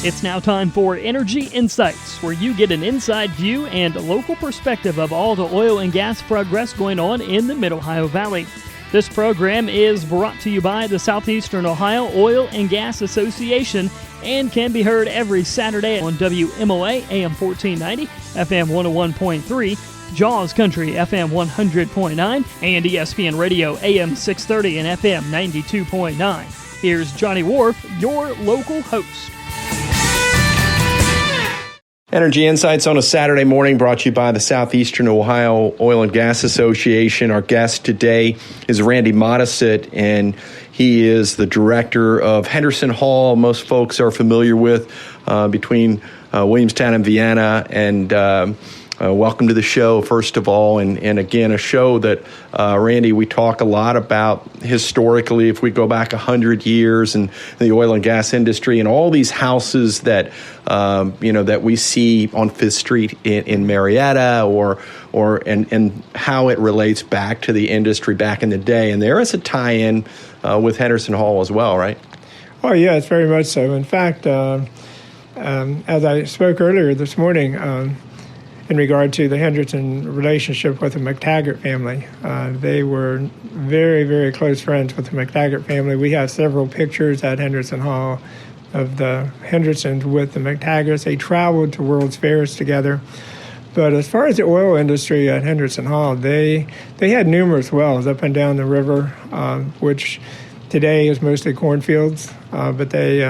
It's now time for Energy Insights, where you get an inside view and local perspective of all the oil and gas progress going on in the Mid-Ohio Valley. This program is brought to you by the Southeastern Ohio Oil and Gas Association and can be heard every Saturday on WMOA AM 1490, FM 101.3, JAWS Country FM 100.9, and ESPN Radio AM 630 and FM 92.9. Here's Johnny Wharf, your local host. Energy Insights on a Saturday morning brought to you by the Southeastern Ohio Oil and Gas Association. Our guest today is Randy Modesitt, and he is the director of Henderson Hall. Most folks are familiar with between Williamstown and Vienna. And welcome to the show, first of all. And again, a show that, Randy, we talk a lot about historically, if we go back 100 years and the oil and gas industry and all these houses that, that we see on Fifth Street in Marietta and how it relates back to the industry back in the day. And there is a tie-in with Henderson Hall as well, right? Oh, yeah, it's very much so. In fact, as I spoke earlier this morning, in regard to the Henderson relationship with the McTaggart family. They were very, very close friends with the McTaggart family. We have several pictures at Henderson Hall of the Hendersons with the McTaggarts. They traveled to World's Fairs together. But as far as the oil industry at Henderson Hall, they had numerous wells up and down the river, which today is mostly cornfields. But they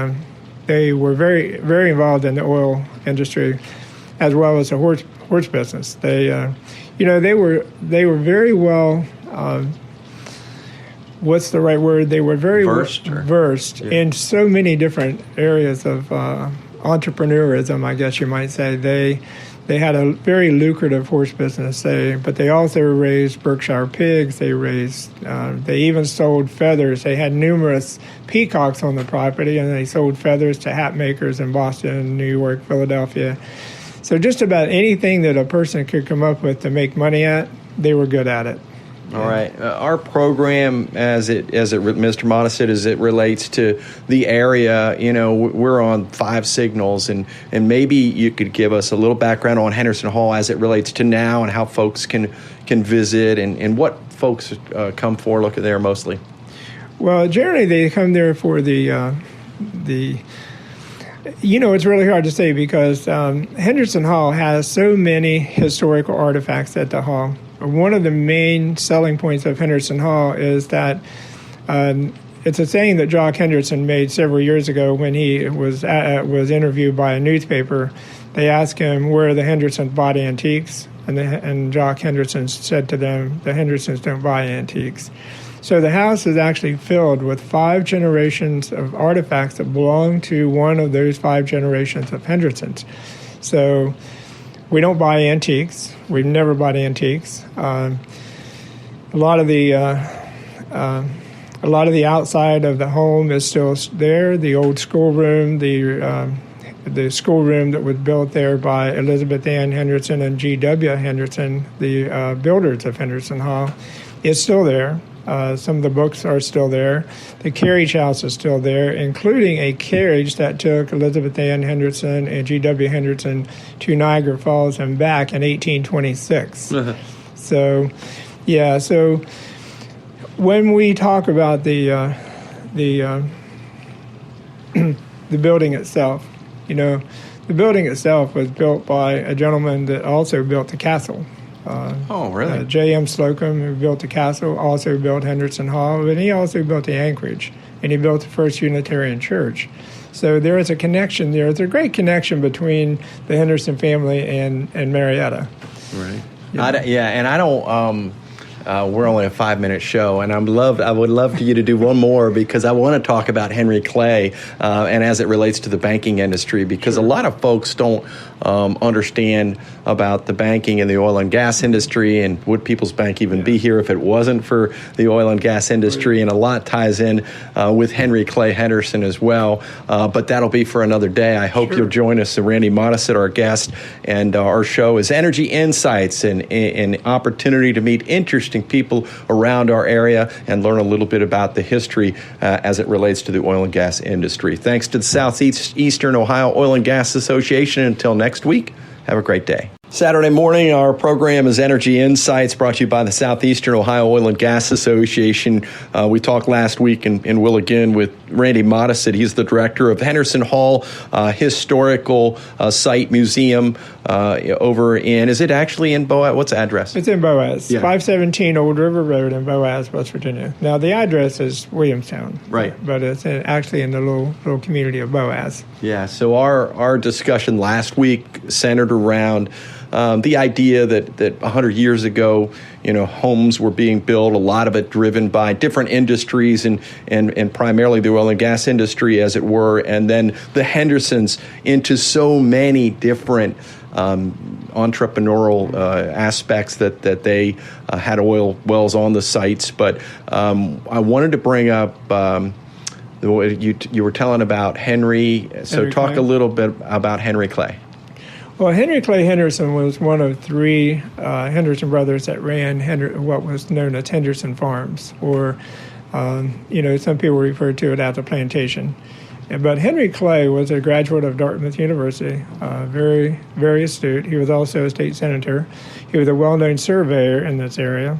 were very, very involved in the oil industry, as well as the horse business. They were very well. What's the right word? They were very versed in so many different areas of entrepreneurism, I guess you might say. They had a very lucrative horse business. But they also raised Berkshire pigs. They even sold feathers. They had numerous peacocks on the property, and they sold feathers to hat makers in Boston, New York, Philadelphia. So just about anything that a person could come up with to make money at, they were good at it. All right. Our program, Mr. Modesitt, as it relates to the area, we're on 5 signals, and maybe you could give us a little background on Henderson Hall as it relates to now and how folks can visit and what folks come for. Look at there mostly. Well, generally they come there for the it's really hard to say because Henderson Hall has so many historical artifacts at the hall. One of the main selling points of Henderson Hall is that it's a saying that Jock Henderson made several years ago when he was interviewed by a newspaper. They asked him where the Hendersons bought antiques, and Jock Henderson said to them, the Hendersons don't buy antiques. So the house is actually filled with 5 generations of artifacts that belong to one of those 5 generations of Hendersons. So we don't buy antiques. We've never bought antiques. A lot of the outside of the home is still there. The old schoolroom, the schoolroom that was built there by Elizabeth Ann Henderson and G.W. Henderson, the builders of Henderson Hall, is still there. Some of the books are still there. The carriage house is still there, including a carriage that took Elizabeth Ann Henderson and G.W. Henderson to Niagara Falls and back in 1826. Uh-huh. So when we talk about the building itself, the building itself was built by a gentleman that also built the castle. Really? J.M. Slocum, who built the castle, also built Henderson Hall, and he also built the Anchorage, and he built the First Unitarian Church. So there is a connection there. It's a great connection between the Henderson family and Marietta. Right. And I don't. We're only a 5-minute show, and I would love for you to do one more because I want to talk about Henry Clay and as it relates to the banking industry, because a lot of folks don't understand about the banking and the oil and gas industry, and would People's Bank even be here if it wasn't for the oil and gas industry, and a lot ties in with Henry Clay Henderson as well, but that'll be for another day. I hope you'll join us. Randy Modesitt, our guest, and our show is Energy Insights, and an opportunity to meet interesting interesting people around our area and learn a little bit about the history as it relates to the oil and gas industry. Thanks to the Southeastern Ohio Oil and Gas Association. Until next week, have a great day. Saturday morning, our program is Energy Insights, brought to you by the Southeastern Ohio Oil and Gas Association. We talked last week and will again with Randy Modesitt. He's the director of Henderson Hall Historical Site Museum over in, is it actually in Boaz? What's the address? It's in Boaz, yeah. 517 Old River Road in Boaz, West Virginia. Now, the address is Williamstown. Right. But it's actually in the little community of Boaz. Yeah, so our discussion last week centered around the idea that 100 years ago, homes were being built, a lot of it driven by different industries and primarily the oil and gas industry, as it were, and then the Hendersons into so many different entrepreneurial aspects that they had oil wells on the sites. But I wanted to bring up you were telling about Henry. So talk a little bit about Henry Clay. Well, Henry Clay Henderson was one of three Henderson brothers that ran what was known as Henderson Farms, or, some people refer to it as a plantation. But Henry Clay was a graduate of Dartmouth University, very, very astute. He was also a state senator. He was a well-known surveyor in this area.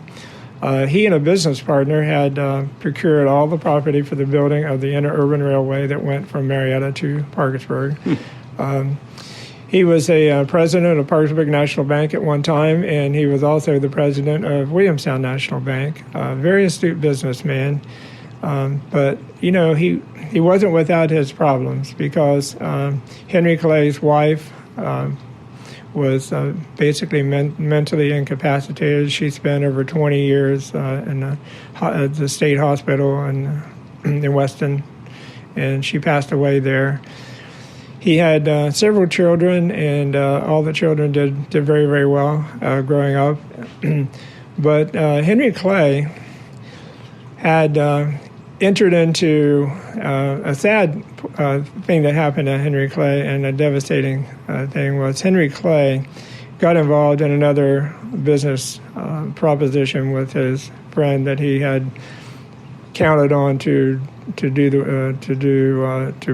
He and a business partner had procured all the property for the building of the interurban railway that went from Marietta to Parkersburg. He was a president of Parkersburg National Bank at one time, and he was also the president of Williamstown National Bank. Very astute businessman, but he wasn't without his problems, because Henry Clay's wife was basically mentally incapacitated. She spent over 20 years in the state hospital in Weston, and she passed away there. He had several children, and all the children did very, very well growing up. But Henry Clay had entered into a sad thing that happened to Henry Clay, and a devastating thing was Henry Clay got involved in another business proposition with his friend that he had counted on to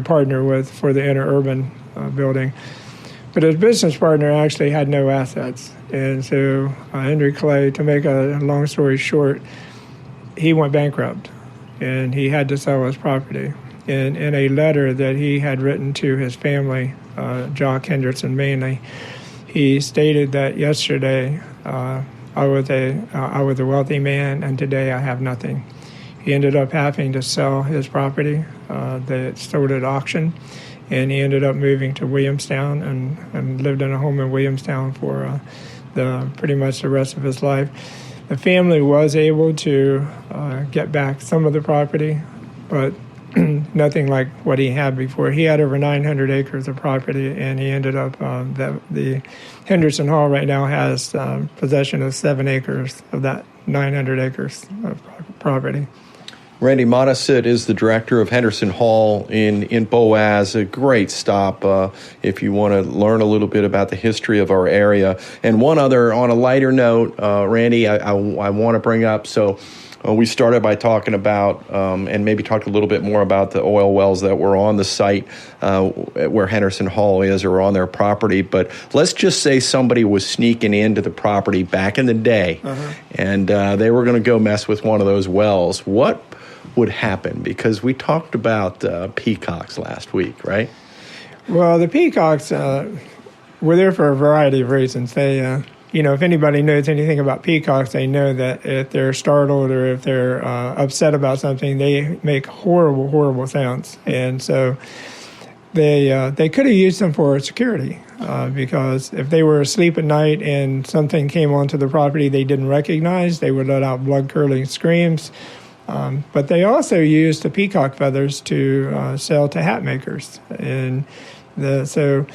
partner with for the interurban building. But his business partner actually had no assets. And so Henry Clay, to make a long story short, he went bankrupt, and he had to sell his property. And in a letter that he had written to his family, Jock Henderson mainly, he stated that yesterday I was a wealthy man, and today I have nothing. He ended up having to sell his property that sold at auction, and he ended up moving to Williamstown and lived in a home in Williamstown for pretty much the rest of his life. The family was able to get back some of the property, but nothing like what he had before. He had over 900 acres of property, and he ended up the Henderson Hall right now has possession of 7 acres of that 900 acres of property. Randy Modesitt is the director of Henderson Hall in Boaz. A great stop if you want to learn a little bit about the history of our area. And one other, on a lighter note, Randy, I want to bring up, so we started by talking about and maybe talked a little bit more about the oil wells that were on the site where Henderson Hall is, or on their property. But let's just say somebody was sneaking into the property back in the day, and they were going to go mess with one of those wells. What would happen? Because we talked about peacocks last week, right? Well, the peacocks were there for a variety of reasons. They, if anybody knows anything about peacocks, they know that if they're startled or if they're upset about something, they make horrible, horrible sounds. And so they could have used them for security because if they were asleep at night and something came onto the property they didn't recognize, they would let out blood-curdling screams. But they also used the peacock feathers to sell to hat makers, and so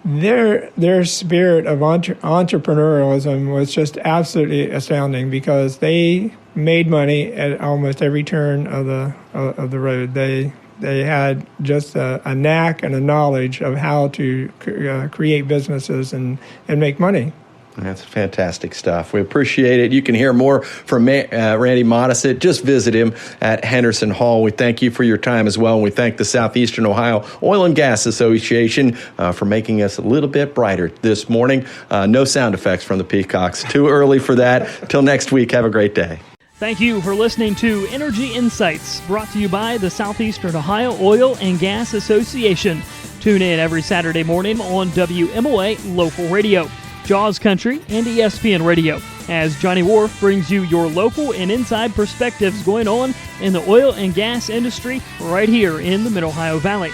their spirit of entrepreneurialism was just absolutely astounding, because they made money at almost every turn of the road. They had just a knack and a knowledge of how to create businesses and make money. That's fantastic stuff. We appreciate it. You can hear more from Randy Modesitt. Just visit him at Henderson Hall. We thank you for your time as well, and we thank the Southeastern Ohio Oil and Gas Association for making us a little bit brighter this morning. No sound effects from the Peacocks. Too early for that. Till next week, have a great day. Thank you for listening to Energy Insights, brought to you by the Southeastern Ohio Oil and Gas Association. Tune in every Saturday morning on WMOA Local Radio, Jaws Country, and ESPN Radio, as Johnny Wharf brings you your local and inside perspectives going on in the oil and gas industry right here in the Mid-Ohio Valley.